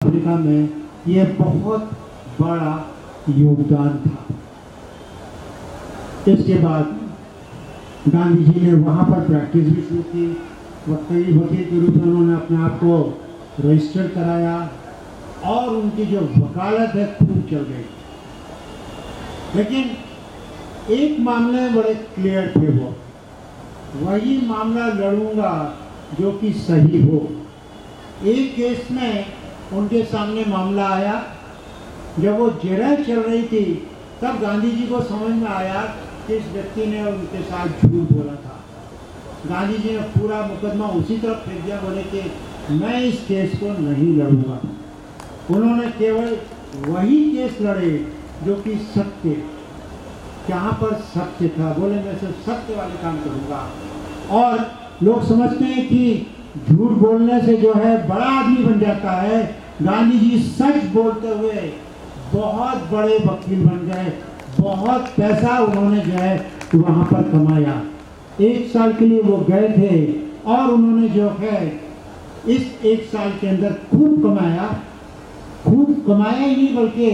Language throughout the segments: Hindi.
अफ्रीका में ये बहुत बड़ा योगदान था। इसके बाद गांधी जी ने वहाँ पर प्रैक्टिस भी शुरू की। वकील के रूप में उन्होंने अपने आप को रजिस्टर कराया और उनकी जो वकालत है खूब चल गई। लेकिन एक मामले में बड़े क्लियर थे, वो वही मामला लड़ूंगा जो कि सही हो। एक केस में उनके सामने मामला आया, जब वो जेल चल रही थी तब गांधी जी को समझ में आया कि इस व्यक्ति ने उनके साथ झूठ बोला था। गांधी जी ने पूरा मुकदमा उसी तरफ फेंक दिया, बोले कि मैं इस केस को नहीं लड़ूंगा। उन्होंने केवल वही केस लड़े जो कि सत्य, जहाँ पर सत्य था। बोले मैं सिर्फ सत्य वाले काम करूंगा। और लोग समझते हैं कि झूठ बोलने से जो है बड़ा आदमी बन जाता है। गांधी जी सच बोलते हुए बहुत बड़े वकील बन गए, बहुत पैसा उन्होंने जो है वहाँ पर कमाया। 1 साल के लिए वो गए थे और उन्होंने जो है इस 1 साल के अंदर खूब कमाया ही नहीं, बल्कि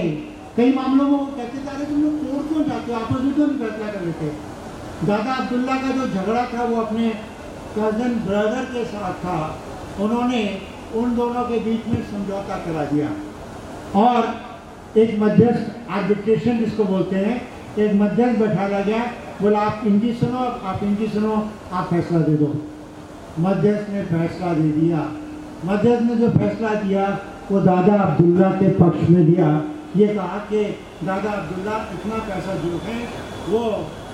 कई मामलों में वो कहते जा रहे तुम लोग कोर्ट क्यों जाते हो, आपस में क्यों नहीं फैसला कर लेते। दादा अब्दुल्ला का जो झगड़ा था वो अपने कजन ब्रदर के साथ था, उन्होंने उन दोनों के बीच में समझौता करा दिया और एक मध्यस्थ, आर्बिट्रेशन जिसको बोलते हैं, एक मध्यस्थ बैठा गया। बोला आप इनकी सुनो, आप इनकी सुनो, आप फैसला दे दो। मध्यस्थ ने फैसला दे दिया। मध्यस्थ ने जो फैसला दिया वो दादा अब्दुल्ला के पक्ष में दिया। ये कहा कि दादा अब्दुल्ला इतना पैसा जो है वो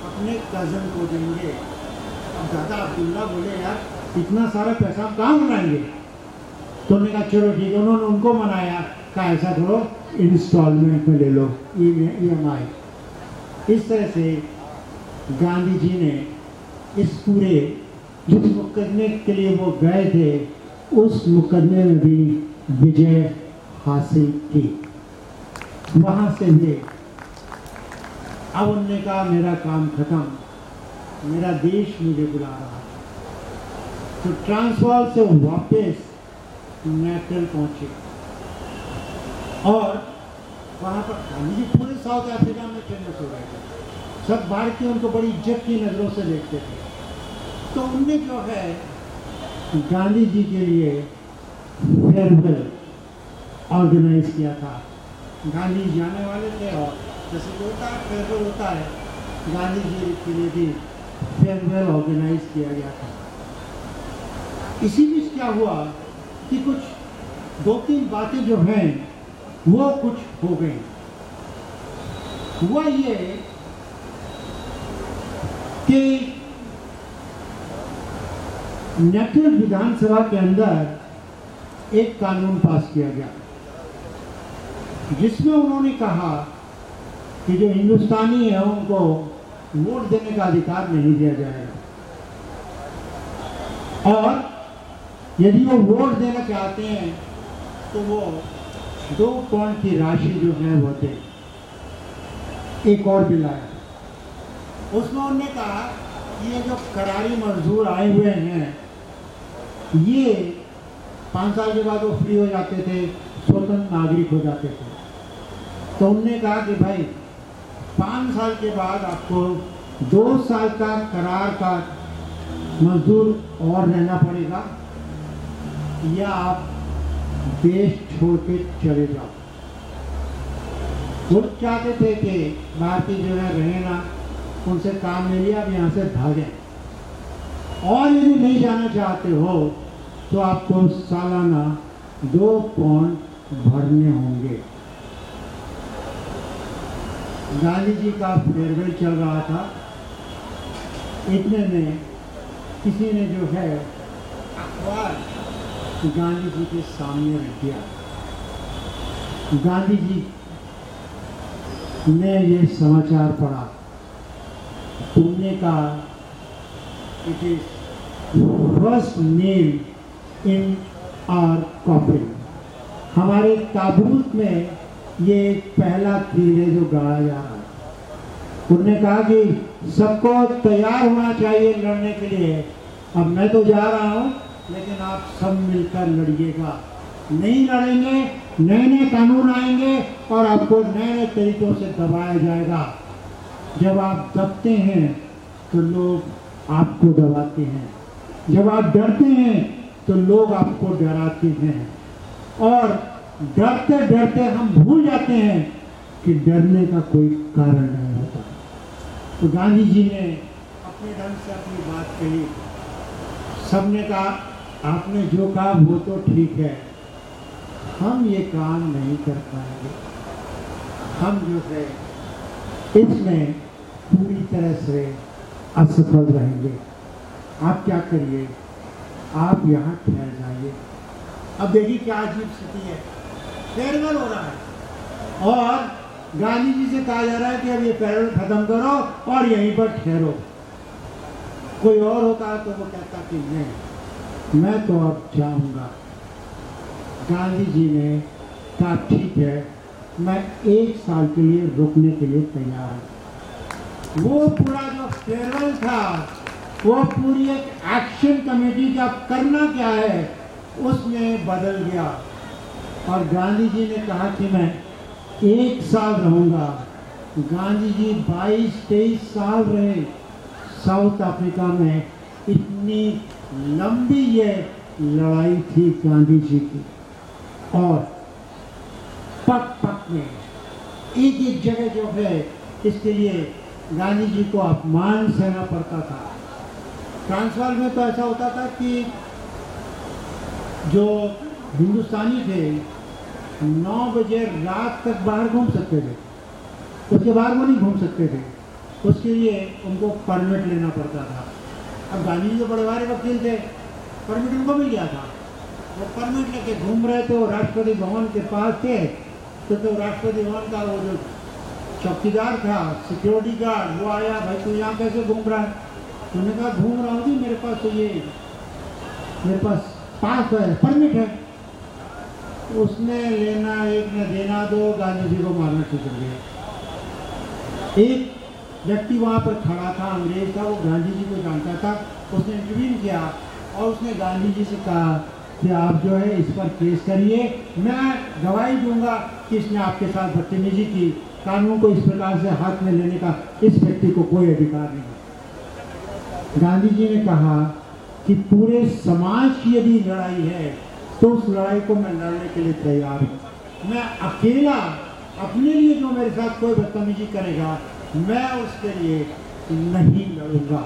अपने कज़न को देंगे। अब दादा अब्दुल्ला बोले यार इतना सारा पैसा हम कहाँ बनाएंगे। तो उन्होंने कहा चलो ठीक है। उन्होंने उनको मनाया, कहा ऐसा करो इंस्टॉलमेंट में ले लो, EMI। इस तरह से गांधी जी ने इस पूरे जिस मुकदमे के लिए वो गए थे उस मुकदमे में भी विजय हासिल की। वहां से वे अब उन्होंने कहा मेरा काम खत्म, मेरा देश मुझे बुला रहा है। तो ट्रांसवाल से वापस नेटल पहुंचे और वहां पर गांधी जी पूरे साउथ अफ्रीका में फेमस हो गए थे। सब भारतीय उनको बड़ी इज्जत की नज़रों से देखते थे। तो उनने जो है गांधी जी के लिए फेयरवेल ऑर्गेनाइज किया था। गांधी जी जाने वाले थे और जैसे कि होता है फेयरवेल होता है, गांधी जी के लिए भी फेयरवेल ऑर्गेनाइज किया गया था। इसी बीच क्या हुआ कि कुछ 2-3 बातें जो हैं वो कुछ हो गई। हुआ ये कि नेशनल विधानसभा के अंदर एक कानून पास किया गया जिसमें उन्होंने कहा कि जो हिंदुस्तानी है उनको वोट देने का अधिकार नहीं दिया जाएगा और यदि वो वोट देना चाहते हैं तो वो 2 पाउंड की राशि जो है वो दे। एक और बिल आया, उसमें उन्होंने कहा कि ये जो करारी मजदूर आए हुए हैं ये 5 साल के बाद वो फ्री हो जाते थे, स्वतंत्र नागरिक हो जाते थे। तो उन्होंने कहा कि भाई 5 साल के बाद आपको 2 साल का करार का मजदूर और रहना पड़ेगा या आप देश छोड़ के चले जाओ। वो चाहते थे कि भारतीय जो है रहे ना, उनसे काम ले लिया, अब यहाँ से भागें। और यदि नहीं जाना चाहते हो तो आपको सालाना 2 पाउंड भरने होंगे। गांधी जी का फेयरवेल चल रहा था, इतने में किसी ने जो है अखबार गांधी जी के सामने रख दिया। गांधी जी ने ये समाचार पढ़ा, तुमने कहा it is first name in our coffin, हमारे ताबूत में ये पहला तीर है जो गाड़ा जा रहा है। उन्होंने कहा कि सबको तैयार होना चाहिए लड़ने के लिए। अब मैं तो जा रहा हूँ लेकिन आप सब मिलकर लड़िएगा। नहीं लड़ेंगे, नए नए कानून आएंगे और आपको नए नए तरीकों से दबाया जाएगा। जब आप दबते हैं तो लोग आपको दबाते हैं, जब आप डरते हैं तो लोग आपको डराते हैं, और डरते डरते हम भूल जाते हैं कि डरने का कोई कारण नहीं होता। तो गांधी जी ने अपने ढंग से अपनी बात कही। सबने कहा आपने जो कहा वो तो ठीक है, हम ये काम नहीं कर पाएंगे, हम जो है इसमें पूरी तरह से असफल रहेंगे। आप क्या करिए, आप यहाँ ठहर जाइए। अब देखिए क्या अजीब स्थिति है, फेयरवेल हो रहा है और गांधी जी से कहा जा रहा है कि अब ये फेयरवेल खत्म करो और यहीं पर ठहरो। कोई और होता तो वो कहता कि नहीं, मैं तो अब जाऊंगा। गांधी जी ने कहा ठीक है, मैं 1 साल के लिए रुकने के लिए तैयार हूँ। वो पूरा जो फेयरवेल था वो पूरी एक एक्शन कमेटी का करना क्या है उसमें बदल गया, और गांधी जी ने कहा कि मैं 1 साल रहूंगा। गांधी जी 22-23 साल रहे साउथ अफ्रीका में। इतनी लंबी ये लड़ाई थी गांधी जी की, और पक पक में एक एक जगह जो है इसके लिए गांधी जी को अपमान सहना पड़ता था। ट्रांसवाल में तो ऐसा होता था कि जो हिंदुस्तानी थे 9 बजे रात तक बाहर घूम सकते थे, उसके बाद वो नहीं घूम सकते थे, उसके लिए उनको परमिट लेना पड़ता था। अब गांधी जी जो बड़े भारी वकील थे, परमिट उनको मिल गया था, वो परमिट लेके घूम रहे थे। वो राष्ट्रपति भवन के पास थे तो राष्ट्रपति भवन का वो जो चौकीदार था, सिक्योरिटी गार्ड, वो आया, भाई तू यहाँ कैसे घूम रहा है? उन्होंने कहा घूम रहा हूँ जी, मेरे पास तो ये मेरे पास पास है, परमिट है। उसने लेना एक ने देना दो, गांधी जी को मारना शुरू कर दिया। एक व्यक्ति वहाँ पर खड़ा था, अंग्रेज था, वो गांधी जी को जानता था, उसने इंटरव्यू किया और उसने गांधी जी से कहा कि आप जो है इस पर केस करिए, मैं गवाही दूंगा कि इसने आपके साथ बदतमीजी की, कानून को इस प्रकार से हाथ में लेने का इस व्यक्ति को कोई अधिकार नहीं। गांधी जी ने कहा कि पूरे समाज की यदि लड़ाई है तो उस लड़ाई को मैं लड़ने के लिए तैयार हूँ। मैं अकेला अपने लिए जो मेरे साथ कोई बदतमीजी करेगा मैं उसके लिए नहीं लड़ूंगा।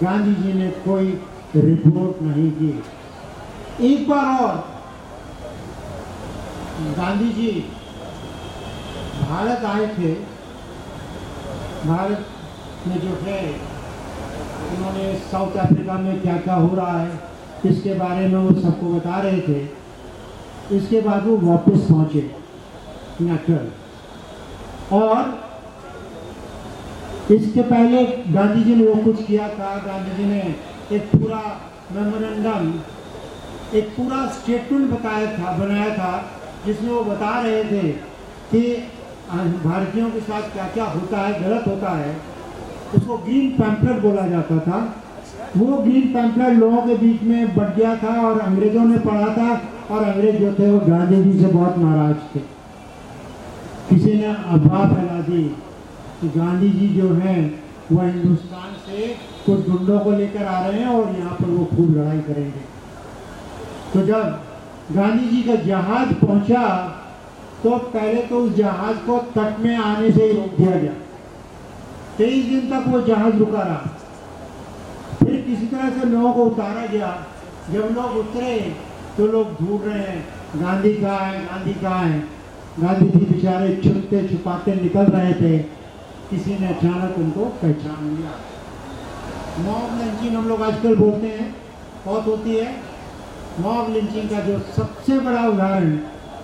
गांधी जी ने कोई रिपोर्ट नहीं की। एक बार और गांधी जी भारत आए थे। भारत में जो है उन्होंने साउथ अफ्रीका में क्या क्या हो रहा है इसके बारे में वो सबको बता रहे थे। इसके बाद वो वापस पहुंचे नेटल, और इसके पहले गांधी जी ने वो कुछ किया था। गांधी जी ने एक पूरा मेमोरेंडम, एक पूरा स्टेटमेंट बनाया था जिसमें वो बता रहे थे कि भारतीयों के साथ क्या क्या होता है, गलत होता है। उसको ग्रीन पैम्पलेट बोला जाता था। वो ग्रीन पैम्पलेट लोगों के बीच में बढ़ गया था और अंग्रेजों ने पढ़ा था, और अंग्रेज जो थे वो गांधी जी से बहुत नाराज थे। किसी ने अफवाह फैला दी कि गांधी जी जो हैं वह हिंदुस्तान से कुछ गुंडों को लेकर आ रहे हैं और यहाँ पर वो खूब लड़ाई करेंगे। तो जब गांधी जी का जहाज पहुंचा तो पहले तो उस जहाज को तट में आने से ही रोक दिया गया। 23 दिन तक वो जहाज रुका रहा। फिर किसी तरह से लोगों को उतारा गया। जब लोग उतरे तो लोग ढूंढ रहे हैं गांधी कहाँ है, गांधी कहाँ है। गांधी जी बेचारे छुपते छुपाते निकल रहे थे। किसी ने अचानक उनको पहचान लिया। मॉब लिंचिंग हम लोग आजकल बोलते हैं, बहुत होती है। मॉब लिंचिंग का जो सबसे बड़ा उदाहरण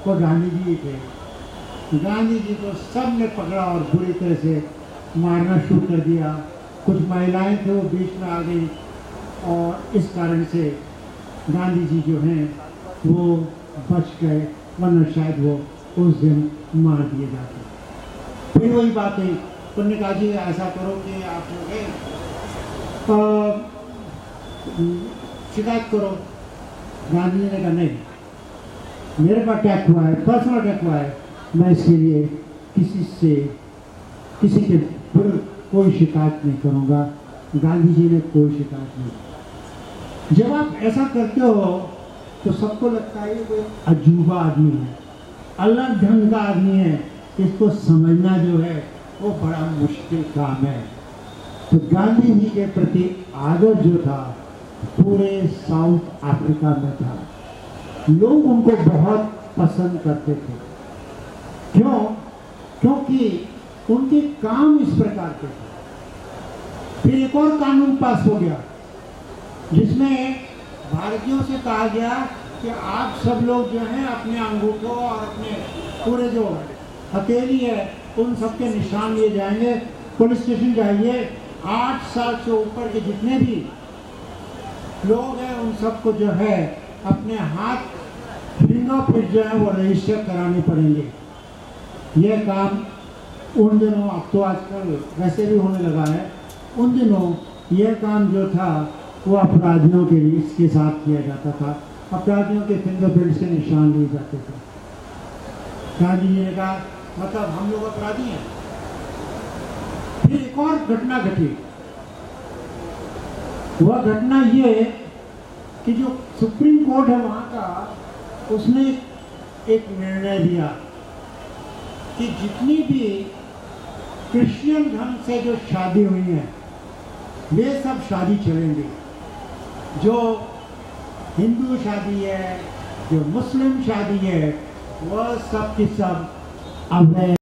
वो गांधी जी थे। गांधी जी को सब ने पकड़ा और बुरी तरह से मारना शुरू कर दिया। कुछ महिलाएं थे वो बीच में आ गई, और इस कारण से गांधी जी जो हैं वो बच गए, वरना शायद वो उस दिन मार दिए जाते। फिर वही बात है, उन्होंने कहा जी ऐसा करो कि आप जो है शिकायत करो। गांधी जी ने कहा नहीं, मेरे पर अटैक हुआ है, पर्सनल अटैक हुआ है, मैं इसके लिए किसी के फिर कोई शिकायत नहीं करूँगा। गांधी जी ने कोई शिकायत नहीं। जब आप ऐसा करते हो तो सबको लगता है कोई अजूबा आदमी है, अलग ढंग का आदमी है, इसको समझना जो है वो बड़ा मुश्किल काम है। तो गांधी जी के प्रति आदर जो था पूरे साउथ अफ्रीका में था। लोग उनको बहुत पसंद करते थे। क्यों? क्योंकि उनके काम इस प्रकार के थे। फिर एक और कानून पास हो गया जिसमें भारतीयों से कहा गया कि आप सब लोग जो हैं अपने अंगूठों और अपने पूरे जो हथेली है उन सब के निशान लिए जाएंगे। पुलिस स्टेशन जाइए, 8 साल से ऊपर के जितने भी लोग हैं उन सबको जो है अपने हाथ फिंगरप्रिंट जो है वो रजिस्टर कराने पड़ेंगे। यह काम उन दिनों, अब तो आजकल वैसे भी होने लगा है, उन दिनों यह काम जो था वो अपराधियों के लिए इसके साथ किया जाता था। अपराधियों के फिंगरप्रिंट से निशान लिए जाते थे। गांधी जी ने कहा मतलब हम लोग अपराधी हैं। फिर एक और घटना घटी। वह घटना ये कि जो सुप्रीम कोर्ट है वहां का, उसने एक निर्णय दिया कि जितनी भी क्रिश्चियन धर्म से जो शादी हुई है वे सब शादी चलेंगी। जो हिंदू शादी है, जो मुस्लिम शादी है, वह सब की सब अवैध